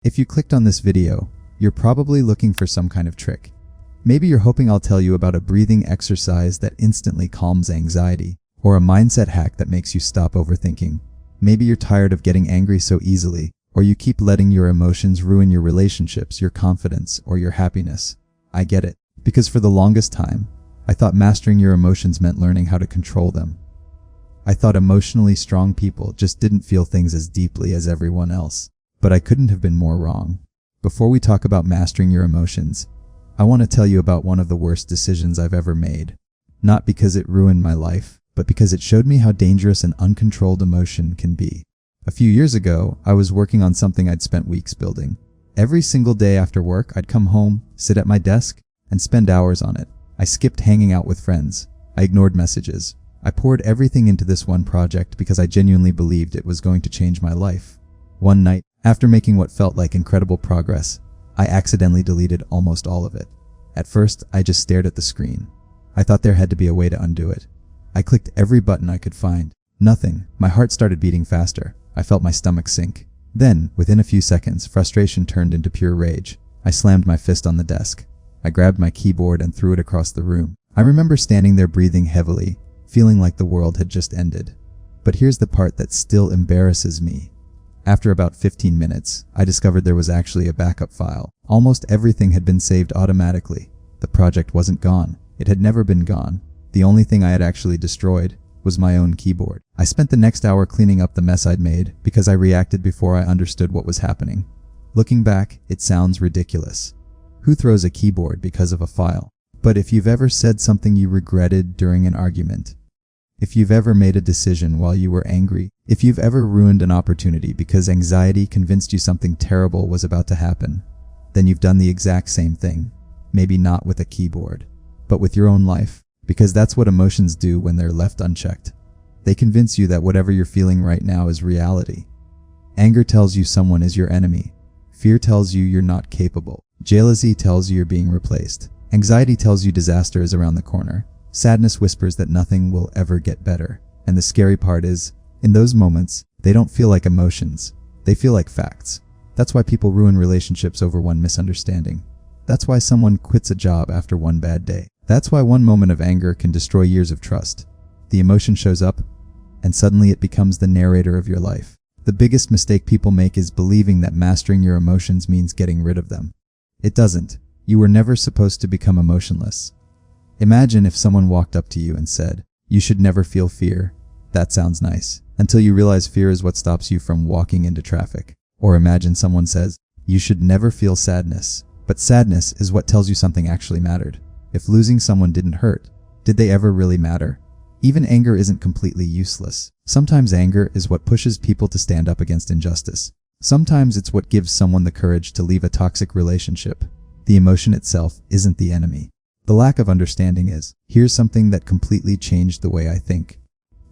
If you clicked on this video, you're probably looking for some kind of trick. Maybe you're hoping I'll tell you about a breathing exercise that instantly calms anxiety, or a mindset hack that makes you stop overthinking. Maybe you're tired of getting angry so easily, or you keep letting your emotions ruin your relationships, your confidence, or your happiness. I get it, because for the longest time, I thought mastering your emotions meant learning how to control them. I thought emotionally strong people just didn't feel things as deeply as everyone else. But I couldn't have been more wrong. Before we talk about mastering your emotions, I want to tell you about one of the worst decisions I've ever made. Not because it ruined my life, but because it showed me how dangerous an uncontrolled emotion can be. A few years ago, I was working on something I'd spent weeks building. Every single day after work, I'd come home, sit at my desk, and spend hours on it. I skipped hanging out with friends. I ignored messages. I poured everything into this one project because I genuinely believed it was going to change my life. One night, after making what felt like incredible progress, I accidentally deleted almost all of it. At first, I just stared at the screen. I thought there had to be a way to undo it. I clicked every button I could find. Nothing. My heart started beating faster. I felt my stomach sink. Then, within a few seconds, frustration turned into pure rage. I slammed my fist on the desk. I grabbed my keyboard and threw it across the room. I remember standing there breathing heavily, feeling like the world had just ended. But here's the part that still embarrasses me. After about 15 minutes, I discovered there was actually a backup file. Almost everything had been saved automatically. The project wasn't gone. It had never been gone. The only thing I had actually destroyed was my own keyboard. I spent the next hour cleaning up the mess I'd made because I reacted before I understood what was happening. Looking back, it sounds ridiculous. Who throws a keyboard because of a file? But if you've ever said something you regretted during an argument, if you've ever made a decision while you were angry, if you've ever ruined an opportunity because anxiety convinced you something terrible was about to happen, then you've done the exact same thing. Maybe not with a keyboard, but with your own life, because that's what emotions do when they're left unchecked. They convince you that whatever you're feeling right now is reality. Anger tells you someone is your enemy. Fear tells you you're not capable. Jealousy tells you you're being replaced. Anxiety tells you disaster is around the corner. Sadness whispers that nothing will ever get better. And the scary part is, in those moments, they don't feel like emotions. They feel like facts. That's why people ruin relationships over one misunderstanding. That's why someone quits a job after one bad day. That's why one moment of anger can destroy years of trust. The emotion shows up, and suddenly it becomes the narrator of your life. The biggest mistake people make is believing that mastering your emotions means getting rid of them. It doesn't. You were never supposed to become emotionless. Imagine if someone walked up to you and said, "You should never feel fear." That sounds nice, until you realize fear is what stops you from walking into traffic. Or imagine someone says, "You should never feel sadness." But sadness is what tells you something actually mattered. If losing someone didn't hurt, did they ever really matter? Even anger isn't completely useless. Sometimes anger is what pushes people to stand up against injustice. Sometimes it's what gives someone the courage to leave a toxic relationship. The emotion itself isn't the enemy. The lack of understanding is. Here's something that completely changed the way I think.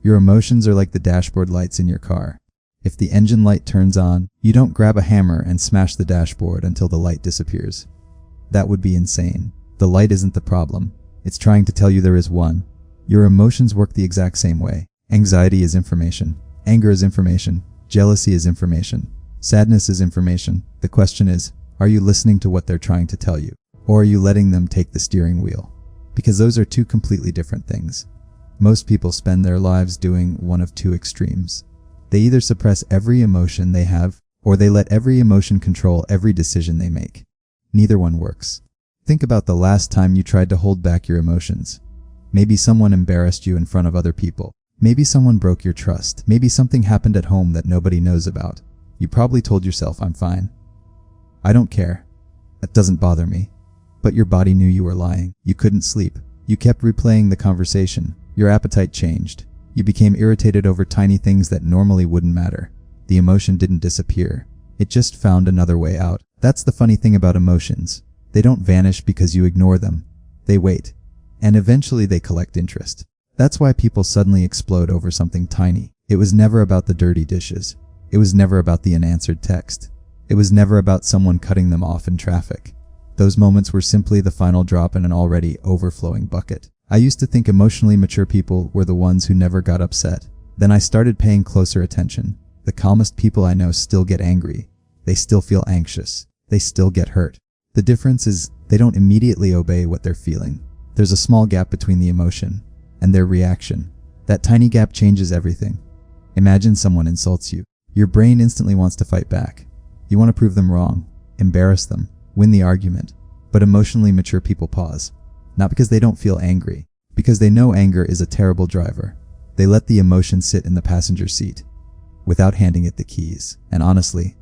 Your emotions are like the dashboard lights in your car. If the engine light turns on, you don't grab a hammer and smash the dashboard until the light disappears. That would be insane. The light isn't the problem. It's trying to tell you there is one. Your emotions work the exact same way. Anxiety is information. Anger is information. Jealousy is information. Sadness is information. The question is, are you listening to what they're trying to tell you? Or are you letting them take the steering wheel? Because those are two completely different things. Most people spend their lives doing one of two extremes. They either suppress every emotion they have, or they let every emotion control every decision they make. Neither one works. Think about the last time you tried to hold back your emotions. Maybe someone embarrassed you in front of other people. Maybe someone broke your trust. Maybe something happened at home that nobody knows about. You probably told yourself, "I'm fine. I don't care. That doesn't bother me." But your body knew you were lying. You couldn't sleep. You kept replaying the conversation. Your appetite changed. You became irritated over tiny things that normally wouldn't matter. The emotion didn't disappear. It just found another way out. That's the funny thing about emotions. They don't vanish because you ignore them. They wait. And eventually they collect interest. That's why people suddenly explode over something tiny. It was never about the dirty dishes. It was never about the unanswered text. It was never about someone cutting them off in traffic. Those moments were simply the final drop in an already overflowing bucket. I used to think emotionally mature people were the ones who never got upset. Then I started paying closer attention. The calmest people I know still get angry. They still feel anxious. They still get hurt. The difference is they don't immediately obey what they're feeling. There's a small gap between the emotion and their reaction. That tiny gap changes everything. Imagine someone insults you. Your brain instantly wants to fight back. You want to prove them wrong, embarrass them, win the argument. But emotionally mature people pause. Not because they don't feel angry, because they know anger is a terrible driver. They let the emotion sit in the passenger seat without handing it the keys. And honestly,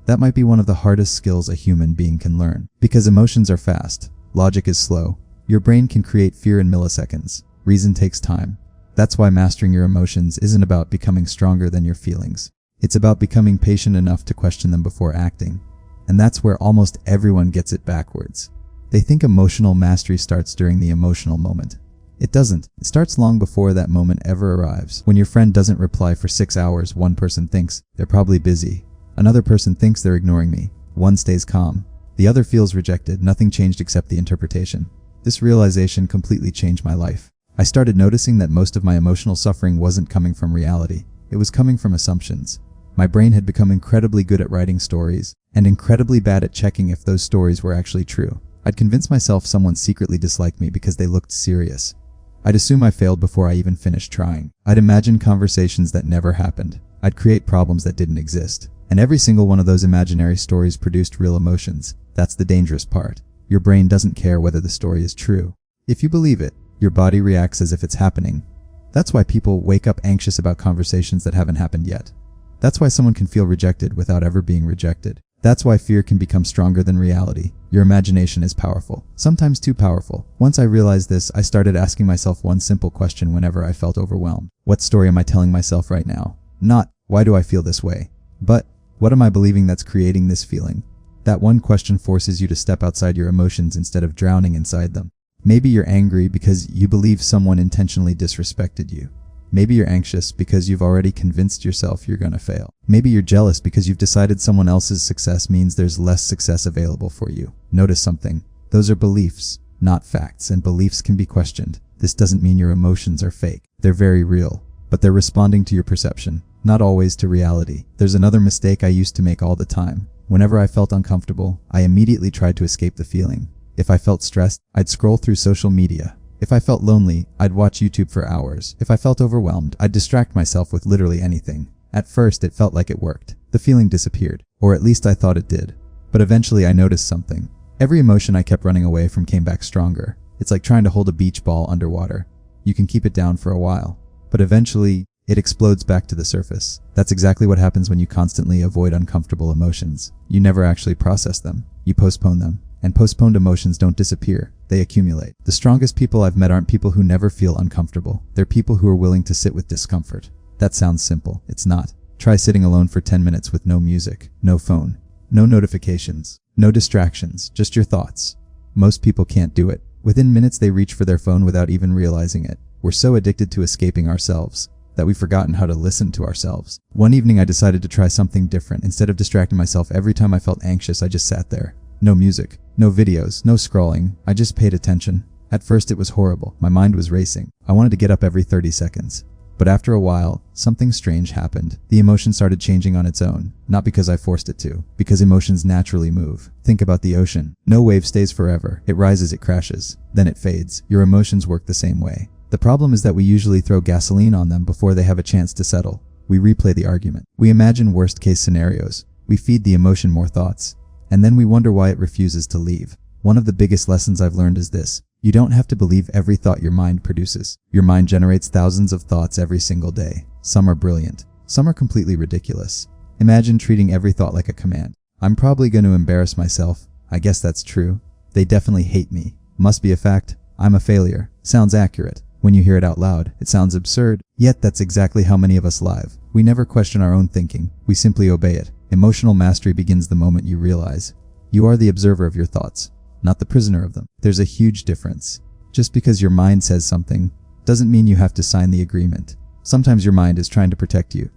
that might be one of the hardest skills a human being can learn. Because emotions are fast, logic is slow. Your brain can create fear in milliseconds. Reason takes time. That's why mastering your emotions isn't about becoming stronger than your feelings. It's about becoming patient enough to question them before acting. And that's where almost everyone gets it backwards. They think emotional mastery starts during the emotional moment. It doesn't. It starts long before that moment ever arrives. When your friend doesn't reply for 6 hours, one person thinks, they're probably busy. Another person thinks they're ignoring me. One stays calm. The other feels rejected. Nothing changed except the interpretation. This realization completely changed my life. I started noticing that most of my emotional suffering wasn't coming from reality. It was coming from assumptions. My brain had become incredibly good at writing stories, and incredibly bad at checking if those stories were actually true. I'd convince myself someone secretly disliked me because they looked serious. I'd assume I failed before I even finished trying. I'd imagine conversations that never happened. I'd create problems that didn't exist. And every single one of those imaginary stories produced real emotions. That's the dangerous part. Your brain doesn't care whether the story is true. If you believe it, your body reacts as if it's happening. That's why people wake up anxious about conversations that haven't happened yet. That's why someone can feel rejected without ever being rejected. That's why fear can become stronger than reality. Your imagination is powerful, sometimes too powerful. Once I realized this, I started asking myself one simple question whenever I felt overwhelmed. What story am I telling myself right now? Not, why do I feel this way? But, what am I believing that's creating this feeling? That one question forces you to step outside your emotions instead of drowning inside them. Maybe you're angry because you believe someone intentionally disrespected you. Maybe you're anxious because you've already convinced yourself you're gonna fail. Maybe you're jealous because you've decided someone else's success means there's less success available for you. Notice something. Those are beliefs, not facts, and beliefs can be questioned. This doesn't mean your emotions are fake. They're very real, but they're responding to your perception, not always to reality. There's another mistake I used to make all the time. Whenever I felt uncomfortable, I immediately tried to escape the feeling. If I felt stressed, I'd scroll through social media. If I felt lonely, I'd watch YouTube for hours. If I felt overwhelmed, I'd distract myself with literally anything. At first, it felt like it worked. The feeling disappeared, or at least I thought it did. But eventually I noticed something. Every emotion I kept running away from came back stronger. It's like trying to hold a beach ball underwater. You can keep it down for a while, but eventually it explodes back to the surface. That's exactly what happens when you constantly avoid uncomfortable emotions. You never actually process them. You postpone them. And postponed emotions don't disappear, they accumulate. The strongest people I've met aren't people who never feel uncomfortable. They're people who are willing to sit with discomfort. That sounds simple. It's not. Try sitting alone for 10 minutes with no music, no phone, no notifications, no distractions, just your thoughts. Most people can't do it. Within minutes they reach for their phone without even realizing it. We're so addicted to escaping ourselves that we've forgotten how to listen to ourselves. One evening I decided to try something different. Instead of distracting myself every time I felt anxious, I just sat there. No music, no videos, no scrolling. I just paid attention. At first it was horrible. My mind was racing. I wanted to get up every 30 seconds. But after a while, something strange happened. The emotion started changing on its own. Not because I forced it to, because emotions naturally move. Think about the ocean. No wave stays forever. It rises, it crashes. Then it fades. Your emotions work the same way. The problem is that we usually throw gasoline on them before they have a chance to settle. We replay the argument. We imagine worst-case scenarios. We feed the emotion more thoughts. And then we wonder why it refuses to leave. One of the biggest lessons I've learned is this. You don't have to believe every thought your mind produces. Your mind generates thousands of thoughts every single day. Some are brilliant. Some are completely ridiculous. Imagine treating every thought like a command. I'm probably going to embarrass myself. I guess that's true. They definitely hate me. Must be a fact. I'm a failure. Sounds accurate. When you hear it out loud, it sounds absurd. Yet that's exactly how many of us live. We never question our own thinking. We simply obey it. Emotional mastery begins the moment you realize you are the observer of your thoughts, not the prisoner of them. There's a huge difference. Just because your mind says something doesn't mean you have to sign the agreement. Sometimes your mind is trying to protect you.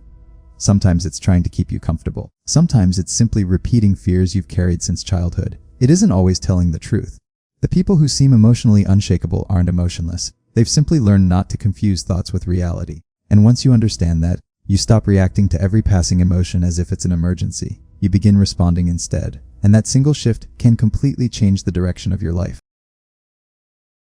Sometimes it's trying to keep you comfortable. Sometimes it's simply repeating fears you've carried since childhood. It isn't always telling the truth. The people who seem emotionally unshakable aren't emotionless. They've simply learned not to confuse thoughts with reality. And once you understand that, you stop reacting to every passing emotion as if it's an emergency. you begin responding instead. And that single shift can completely change the direction of your life.